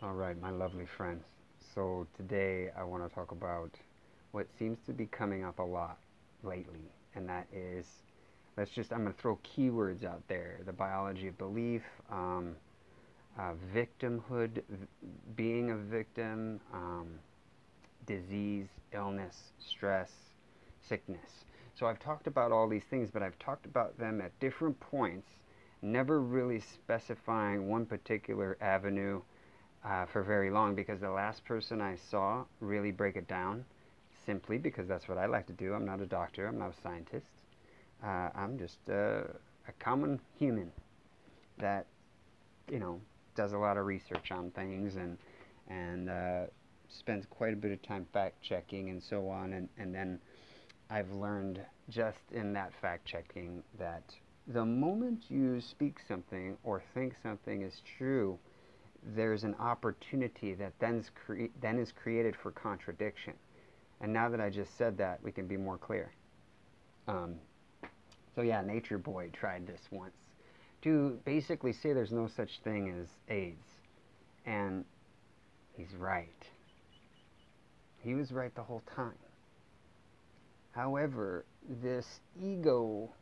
All right, my lovely friends. So today I want to talk about what seems to be coming up a lot lately, and that is, I'm going to throw keywords out there: the biology of belief, victimhood, being a victim, disease, illness, stress, sickness. So I've talked about all these things, but I've talked about them at different points, never really specifying one particular avenue for very long, because the last person I saw really break it down, simply because that's what I like to do. I'm not a doctor, I'm not a scientist. I'm just a common human that, you know, does a lot of research on things and spends quite a bit of time fact checking and so on. And then I've learned just in that fact checking that the moment you speak something or think something is true, there's an opportunity that then is created for contradiction. And now that I just said that, we can be more clear. Um, so yeah, Nature Boy tried this once to basically say there's no such thing as AIDS. And he's right. He was right the whole time. However, this ego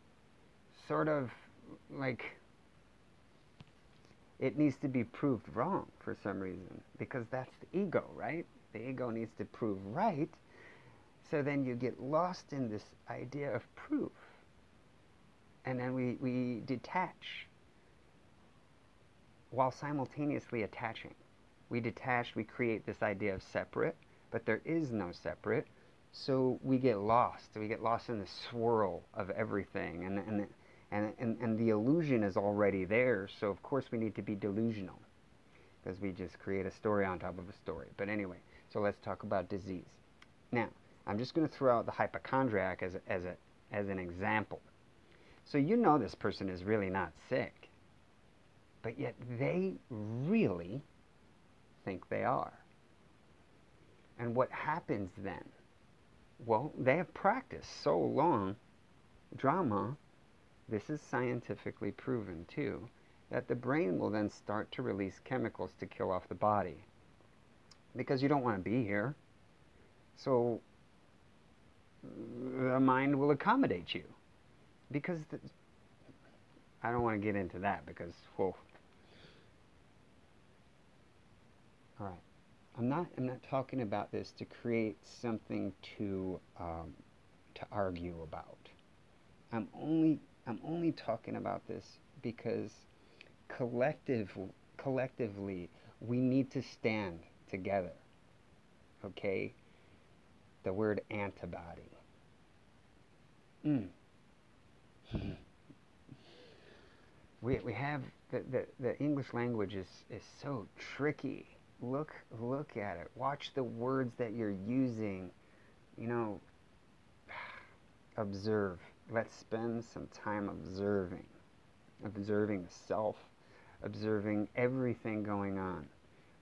sort of, like, it needs to be proved wrong for some reason, because that's the ego, right? The ego needs to prove right, so then you get lost in this idea of proof. And then we detach while simultaneously attaching. We detach, we create this idea of separate, but there is no separate. So we get lost. We get lost in the swirl of everything, and the illusion is already there. So of course we need to be delusional, because we just create a story on top of a story. But anyway, so let's talk about disease. Now, I'm just going to throw out the hypochondriac as an example. So you know this person is really not sick, but yet they really think they are. And what happens then? Well, they have practiced so long drama, this is scientifically proven too, that the brain will then start to release chemicals to kill off the body. Because you don't want to be here. So the mind will accommodate you. Because I don't want to get into that because, whoa. All right. I'm not talking about this to create something to argue about. I'm only talking about this because collectively we need to stand together. Okay? The word antibody. We have the English language is so tricky. Look at it. Watch the words that you're using. You know, observe. Let's spend some time observing the self, observing everything going on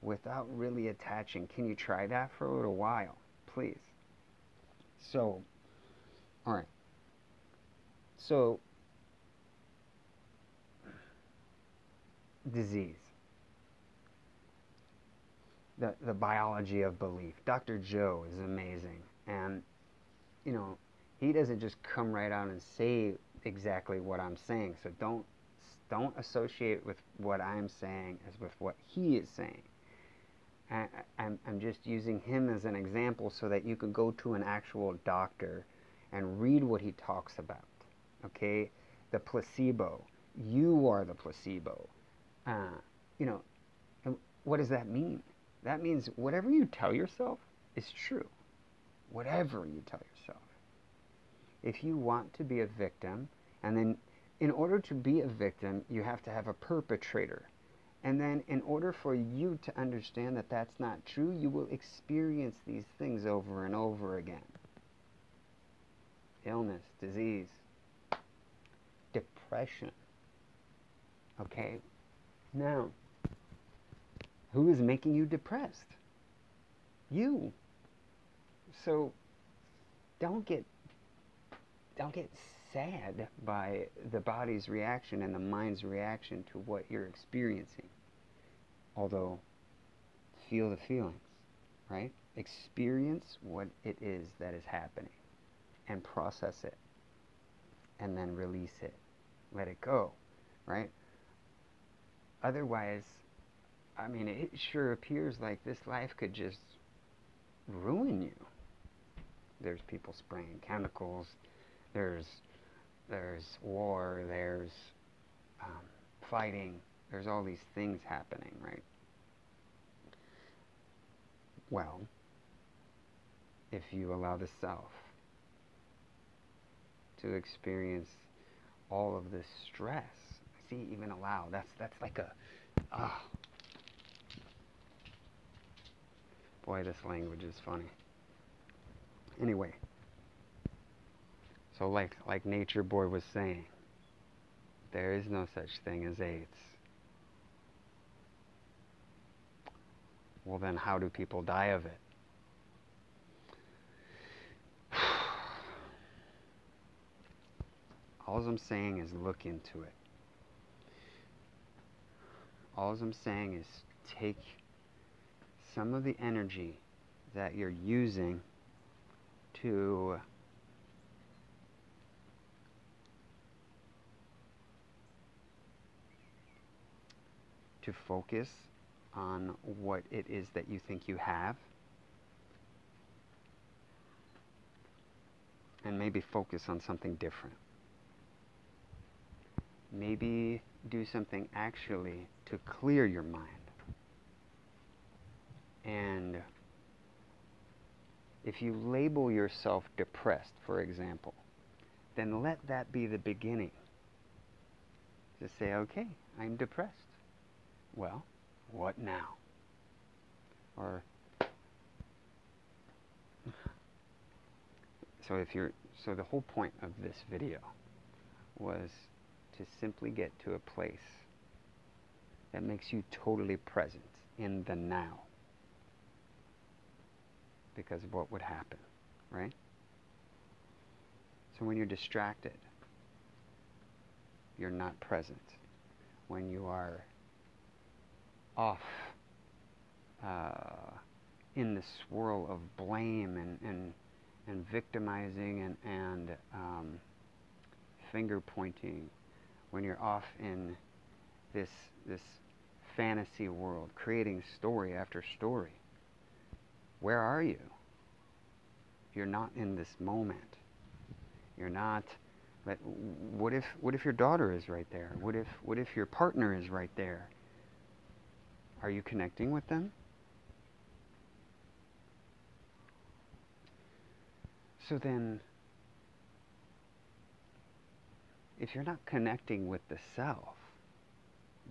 without really attaching. Can you try that for a little while, please? So, all right. So, disease. The biology of belief. Dr. Joe is amazing. And, you know, he doesn't just come right out and say exactly what I'm saying. So don't associate with what I'm saying as with what he is saying. I'm just using him as an example so that you can go to an actual doctor and read what he talks about. Okay? The placebo. You are the placebo. You know, and what does that mean? That means whatever you tell yourself is true. Whatever you tell yourself. If you want to be a victim, and then in order to be a victim, you have to have a perpetrator. And then in order for you to understand that that's not true, you will experience these things over and over again. Illness, disease, depression. Okay? Now, who is making you depressed? You. So don't get sad by the body's reaction and the mind's reaction to what you're experiencing. Although feel the feelings, right? Experience what it is that is happening and process it and then release it. Let it go, right? Otherwise, I mean, it sure appears like this life could just ruin you. There's people spraying chemicals, there's war, there's fighting, there's all these things happening, right? Well, if you allow the self to experience all of this stress, see, even allow, that's like a, boy, this language is funny. Anyway, so like Nature Boy was saying, there is no such thing as AIDS. Well, then how do people die of it? All I'm saying is look into it. All I'm saying is take some of the energy that you're using to focus on what it is that you think you have, and maybe focus on something different. Maybe do something actually to clear your mind. And if you label yourself depressed, for example, then let that be the beginning. Just say, okay, I'm depressed. Well, what now? Or so the whole point of this video was to simply get to a place that makes you totally present in the now. Because of what would happen, right? So when you're distracted, you're not present. When you are off in the swirl of blame and victimizing and finger pointing, when you're off in this fantasy world, creating story after story, where are you? You're not in this moment. You're not. But what if your daughter is right there? What if your partner is right there? Are you connecting with them? So then, if you're not connecting with the self,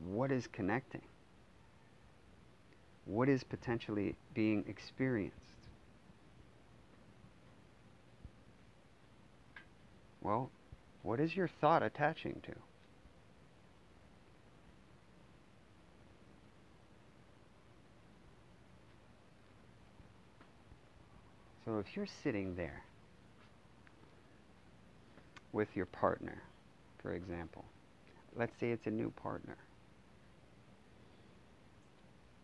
what is connecting? What is potentially being experienced? Well, what is your thought attaching to? So if you're sitting there with your partner, for example, let's say it's a new partner,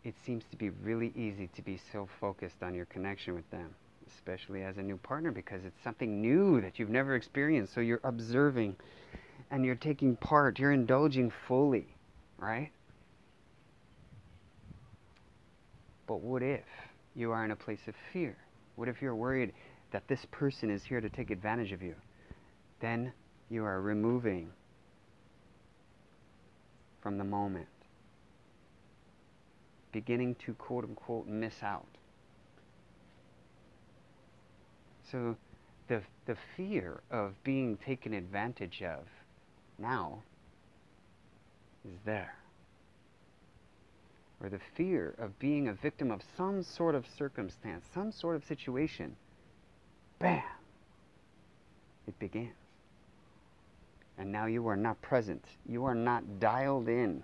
it seems to be really easy to be so focused on your connection with them, especially as a new partner, because it's something new that you've never experienced. So you're observing and you're taking part, you're indulging fully, right? But what if you are in a place of fear? What if you're worried that this person is here to take advantage of you? Then you are removing from the moment, beginning to quote-unquote miss out. So the fear of being taken advantage of now is there. Or the fear of being a victim of some sort of circumstance, some sort of situation, bam, it begins. And now you are not present. You are not dialed in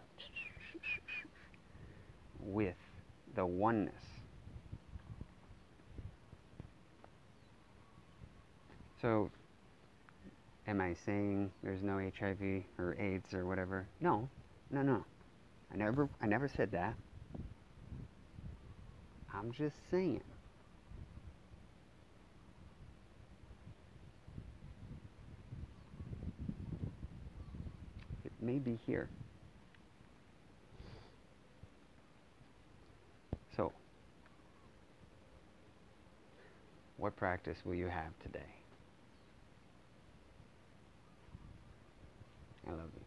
with the oneness. So, am I saying there's no HIV or AIDS or whatever? No, no, no. I never said that. I'm just saying. It may be here. So, what practice will you have today? I love you.